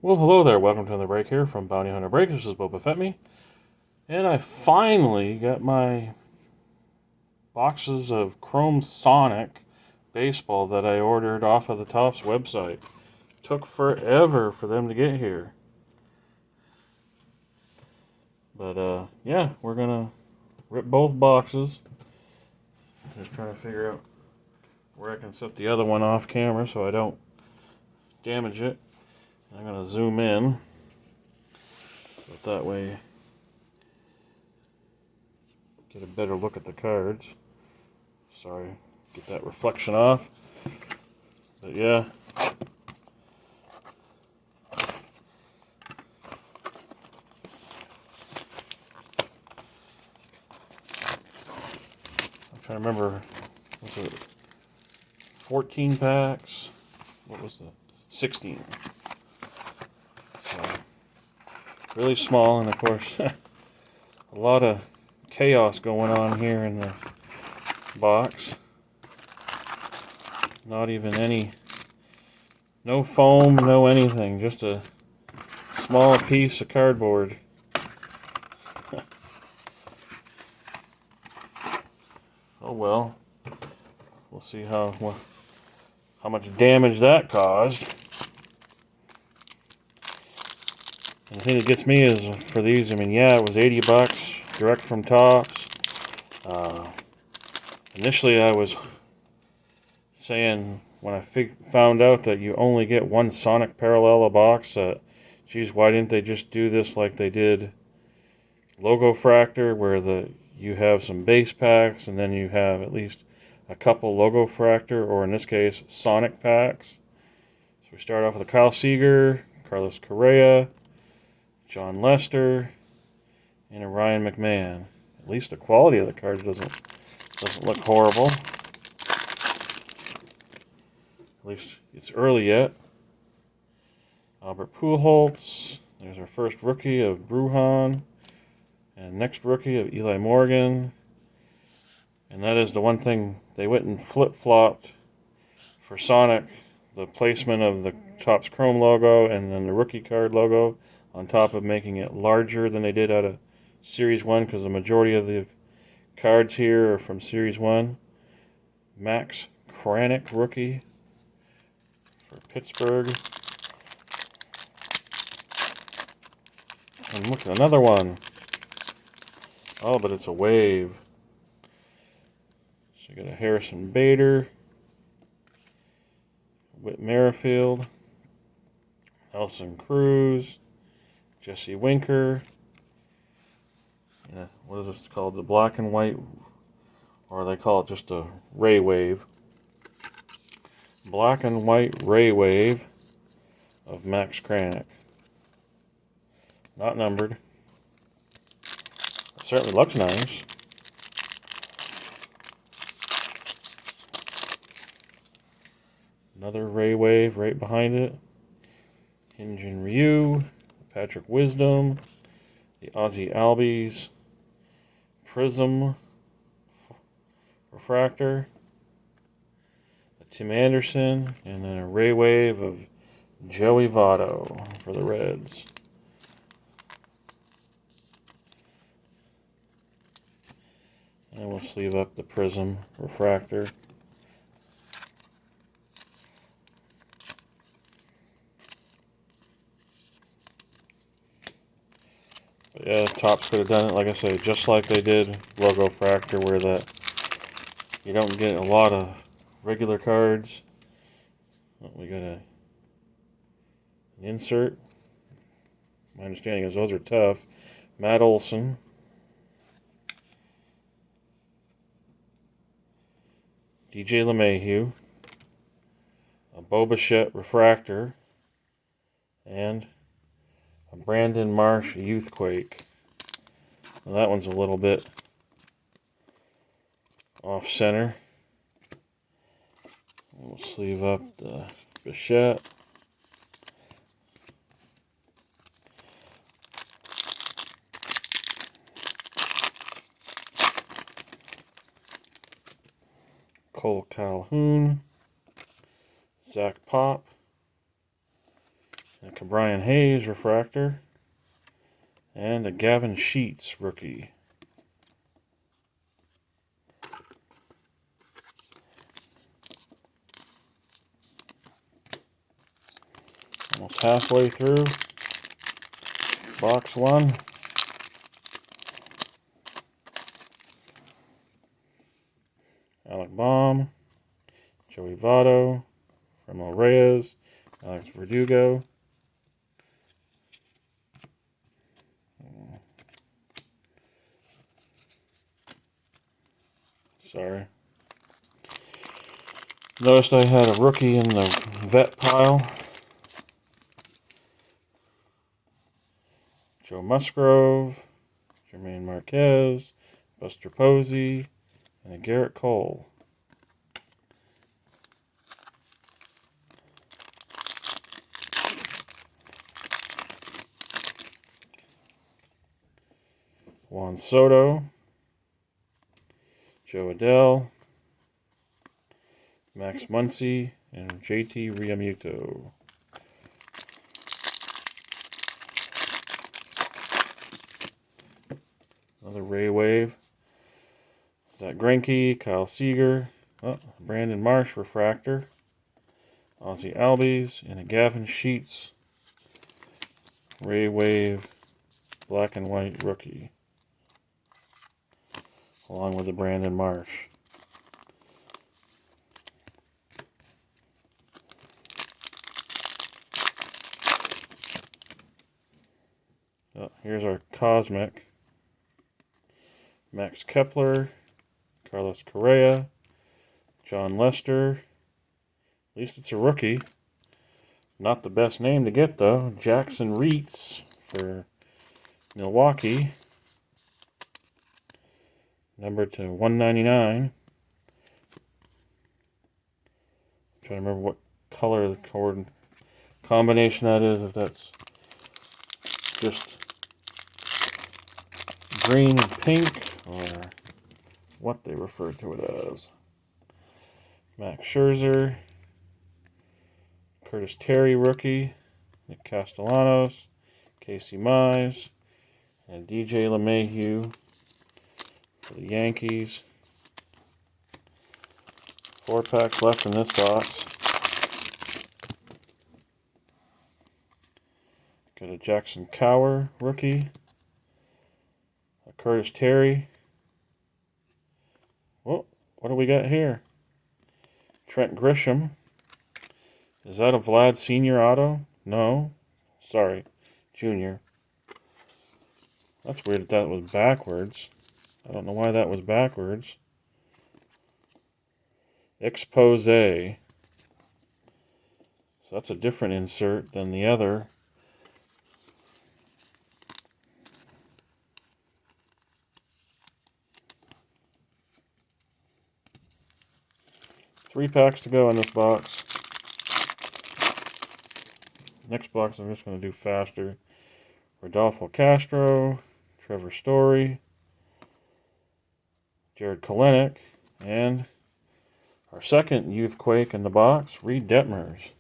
Well, hello there. Welcome to another break here from Bounty Hunter Break. This is Boba Fett me. And I finally got my boxes of Chrome Sonic baseball that I ordered off of the Topps website. Took forever for them to get here. But, yeah, we're going to rip both boxes. Just trying to figure out where I can set the other one off camera so I don't damage it. I'm going to zoom in. But that way, get a better look at the cards. Sorry, get that reflection off. But yeah. I'm trying to remember, was it 14 packs? What was the 16? So, really small, and of course, a lot of chaos going on here in the box. Not even any, no foam, no anything, just a small piece of cardboard. Oh well, we'll see how much damage that caused. And the thing that gets me is for these, I mean, yeah, it was $80 direct from Topps. Initially, I was saying when I found out that you only get one Sonic Parallel a box, geez, why didn't they just do this like they did Logofractor, where you have some base packs and then you have at least a couple Logofractor, or in this case, Sonic packs. So we start off with a Kyle Seager, Carlos Correa, John Lester, and a Ryan McMahon. At least the quality of the cards doesn't look horrible. At least it's early yet. Albert Pujols. There's our first rookie of Brujan. And next rookie of Eli Morgan. And that is the one thing they went and flip-flopped for Sonic. The placement of the Topps Chrome logo and then the rookie card logo on top of making it larger than they did out of Series 1, because the majority of the cards here are from Series 1. Max Kranick rookie for Pittsburgh. And look, another one. Oh, but it's a wave. So you got a Harrison Bader, Whit Merrifield, Nelson Cruz, Jesse Winker. Yeah, what is this called? The black and white, or they call it just a ray wave. Black and white ray wave of Max Kranick. Not numbered. It certainly looks nice. Another ray wave right behind it. Hyun-Jin Ryu, Patrick Wisdom, the Ozzie Albies, Prism Refractor, a Tim Anderson, and then a ray wave of Joey Votto for the Reds. And we'll sleeve up the Prism Refractor. But yeah, Topps could have done it, like I say, just like they did Logofractor, where you don't get a lot of regular cards. Well, we got an insert. My understanding is those are tough. Matt Olson. DJ LeMahieu. A Bo Bichette Refractor. And a Brandon Marsh Youthquake. Now that one's a little bit off center. We'll sleeve up the Bichette. Cole Calhoun. Zach Pop. A Brian Hayes refractor. And a Gavin Sheets rookie. Almost halfway through. Box 1. Alec Baum, Joey Votto, Fremel Reyes, Alex Verdugo. Sorry. Noticed I had a rookie in the vet pile. Joe Musgrove, Jermaine Marquez, Buster Posey, and a Garrett Cole. Juan Soto, Joe Adell, Max Muncy, and JT Realmuto. Another Ray Wave. Zach Greinke, Kyle Seager, Brandon Marsh refractor, Ozzie Albies, and a Gavin Sheets Ray Wave black and white rookie, along with the Brandon Marsh. Here's our Cosmic. Max Kepler, Carlos Correa, John Lester. At least it's a rookie. Not the best name to get, though. Jackson Reitz for Milwaukee. Number to 199. I'm trying to remember what color the cord combination that is, if that's just green and pink, or what they refer to it as. Max Scherzer, Curtis Terry rookie, Nick Castellanos, Casey Mize, and DJ LeMahieu for the Yankees. 4 packs left in this box. Got a Jackson Cower rookie, a Curtis Terry. Well, what do we got here? Trent Grisham. Is that a Vlad Senior auto? No. Sorry, Junior. That's weird that was backwards. I don't know why that was backwards. Expose. So that's a different insert than the other. Three packs to go in this box. Next box I'm just going to do faster. Rodolfo Castro, Trevor Story, Jared Kelenic, and our second Youthquake in the box, Reed Detmers.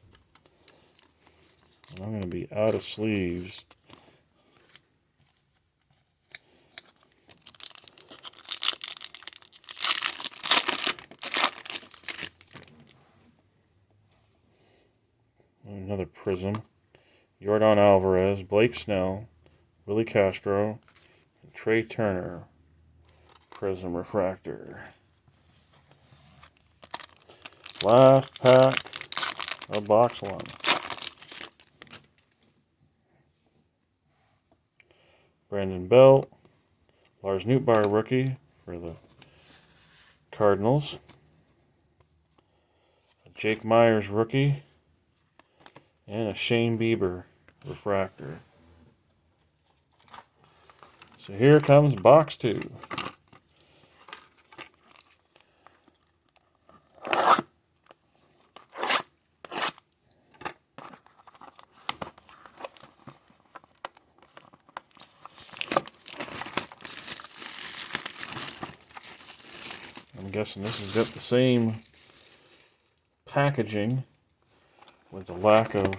And I'm going to be out of sleeves. Another Prism. Yordan Alvarez, Blake Snell, Willie Castro, and Trey Turner. Prism Refractor. Last pack of box 1. Brandon Belt, Lars Nootbaar rookie for the Cardinals. Jake Myers rookie. And a Shane Bieber refractor. So here comes box 2. I'm guessing this has got the same packaging with the lack of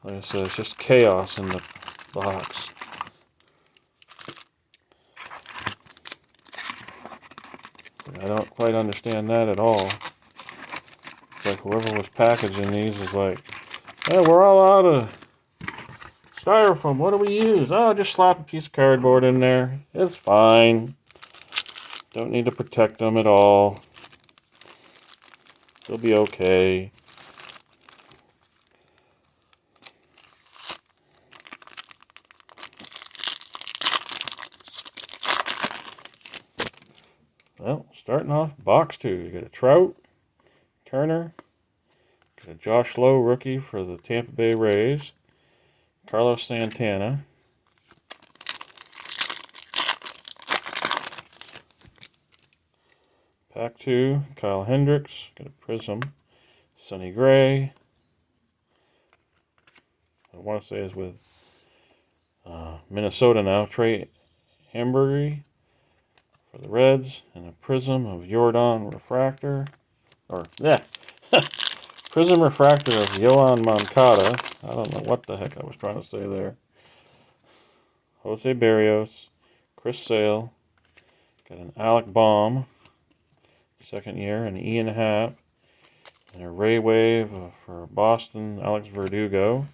Like I said, it's just chaos in the box. I don't quite understand that at all. It's like whoever was packaging these is like, hey, we're all out of styrofoam. What do we use? Oh, just slap a piece of cardboard in there. It's fine. Don't need to protect them at all. They'll be okay. Well, starting off, box 2. You got a Trout, Turner, got a Josh Lowe rookie for the Tampa Bay Rays, Carlos Santana, pack 2, Kyle Hendricks, got a Prism, Sonny Gray, I want to say is with Minnesota now, Trey Hamburger for the Reds, and a Prism of Jordan Refractor, Prism Refractor of Yoan Moncada. I don't know what the heck I was trying to say there. Jose Barrios, Chris Sale, got an Alec Baum, second year, an Ian Happ, and a Ray Wave for Boston, Alex Verdugo.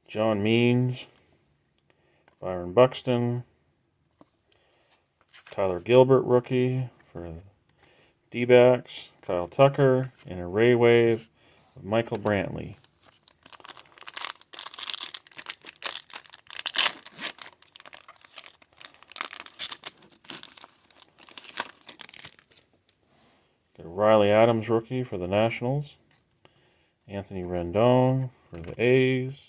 John Means, Byron Buxton, Tyler Gilbert rookie for D-backs, Kyle Tucker, and a Ray Wave of Michael Brantley. Got a Riley Adams rookie for the Nationals, Anthony Rendon for the A's,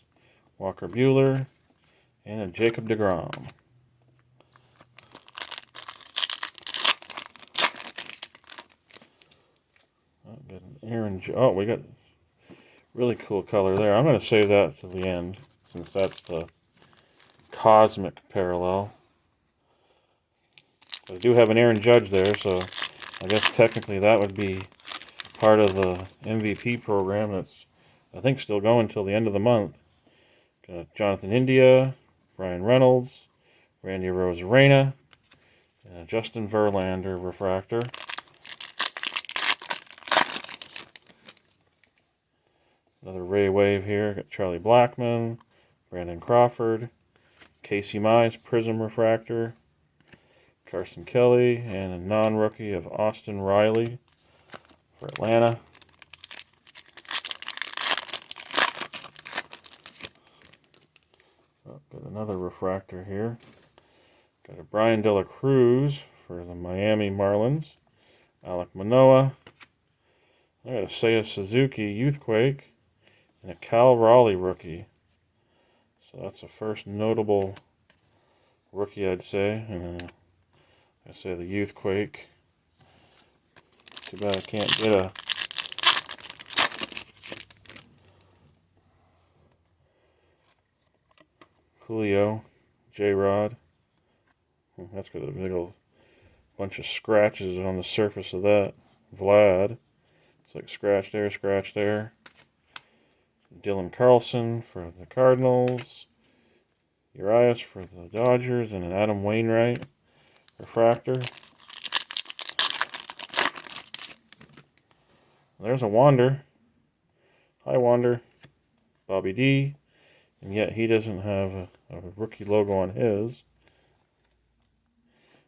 Walker Buehler, and a Jacob deGrom. We got really cool color there. I'm going to save that to the end since that's the cosmic parallel. I do have an Aaron Judge there, so I guess technically that would be part of the MVP program that's, I think, still going till the end of the month. Got Jonathan India, Brian Reynolds, Randy Arozarena, and Justin Verlander refractor. Another Ray Wave here. Got Charlie Blackmon, Brandon Crawford, Casey Mize Prism refractor, Carson Kelly, and a non-rookie of Austin Riley for Atlanta. Got another refractor here. Got a Brian De La Cruz for the Miami Marlins, Alek Manoah. I got a Seiya Suzuki Youthquake, and a Cal Raleigh rookie. So that's the first notable rookie, I'd say. And I say the Youthquake. Too bad I can't get a Julio, J-Rod. That's got a big old bunch of scratches on the surface of that. Vlad. It's like scratch there, scratch there. Dylan Carlson for the Cardinals. Urias for the Dodgers, and an Adam Wainwright refractor. There's a Wander. Hi, Wander. Bobby D. And yet he doesn't have a rookie logo on his.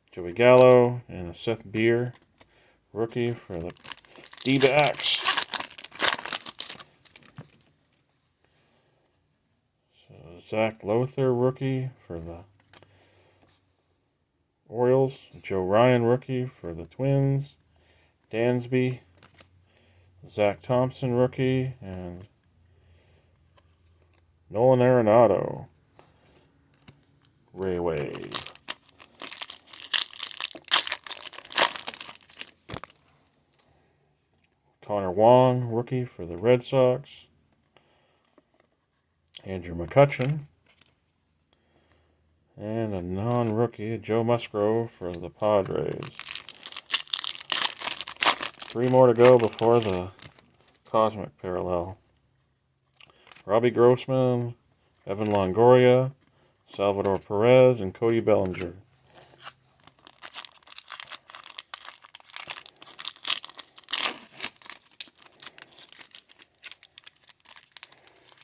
Joey Gallo and a Seth Beer rookie for the D-backs. So Zach Lothar rookie for the Orioles. Joe Ryan rookie for the Twins. Dansby. Zach Thompson rookie. And Nolan Arenado Ray Wave. Connor Wong, rookie for the Red Sox. Andrew McCutchen. And a non-rookie, Joe Musgrove for the Padres. 3 more to go before the Cosmic Parallel. Robbie Grossman, Evan Longoria, Salvador Perez, and Cody Bellinger.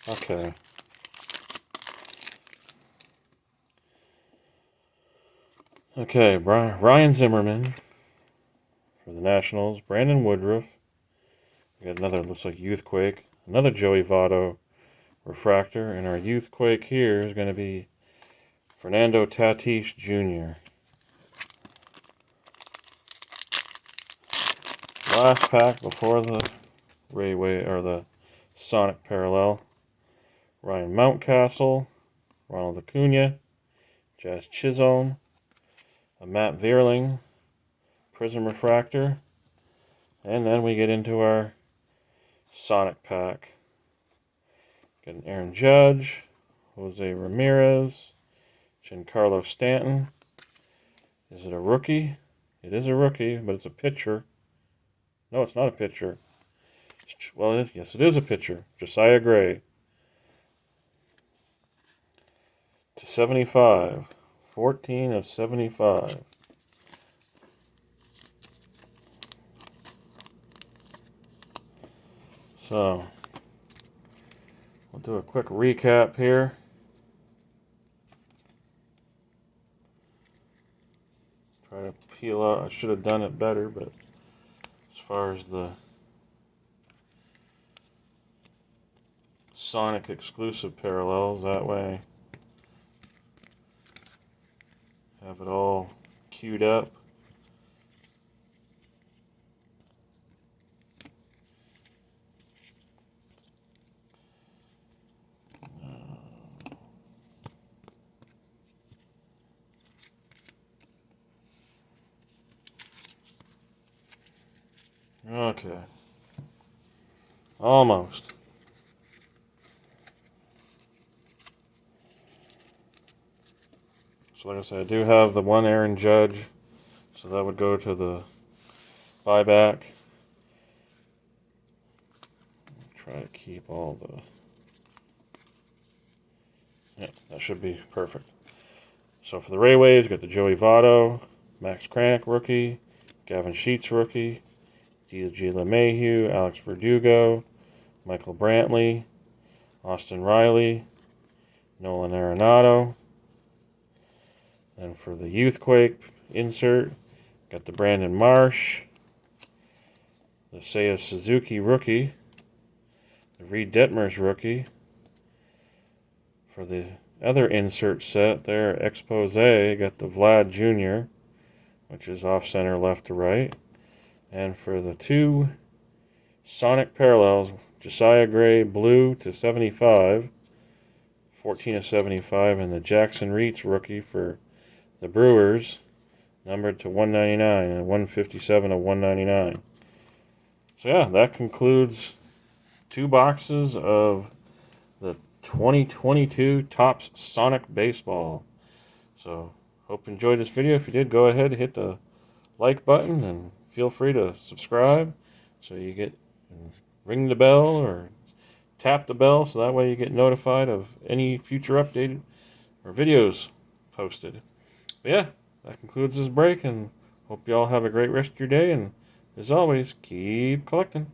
Okay. Okay, Ryan Zimmerman for the Nationals. Brandon Woodruff. We got another, looks like Youthquake. Another Joey Votto refractor. And our Youthquake here is going to be Fernando Tatis Jr. Last pack before the Rayway or the Sonic Parallel. Ryan Mountcastle, Ronald Acuna, Jazz Chisholm, a Matt Vierling, Prism Refractor, and then we get into our Sonic pack. Got an Aaron Judge, Jose Ramirez, Giancarlo Stanton. Is it a rookie? It is a rookie, but it's a pitcher. No, it's not a pitcher. Well, yes, it is a pitcher. Josiah Gray. To 75. 14 of 75. So, we'll do a quick recap here. Try to peel out. I should have done it better, but as far as the Sonic exclusive parallels, that way have it all queued up. Okay. Almost. So like I said, I do have the one Aaron Judge, so that would go to the buyback. Try to keep all the... Yeah, that should be perfect. So for the Rayways, got the Joey Votto, Max Kranick rookie, Gavin Sheets rookie, D.G. LeMahieu, Alex Verdugo, Michael Brantley, Austin Riley, Nolan Arenado. And for the Youthquake insert, got the Brandon Marsh, the Seiya Suzuki rookie, the Reed Detmers rookie. For the other insert set there, Expose, got the Vlad Jr., which is off-center left to right. And for the 2 Sonic Parallels, Josiah Gray blue to 75, 14 of 75, and the Jackson Reitz rookie for the Brewers, numbered to 199 and 157 of 199. So yeah, that concludes 2 boxes of the 2022 Topps Sonic Baseball. So hope you enjoyed this video. If you did, go ahead and hit the like button and feel free to subscribe so you get, ring the bell or tap the bell so that way you get notified of any future updated or videos posted. But yeah, that concludes this break, and hope you all have a great rest of your day, and as always, keep collecting.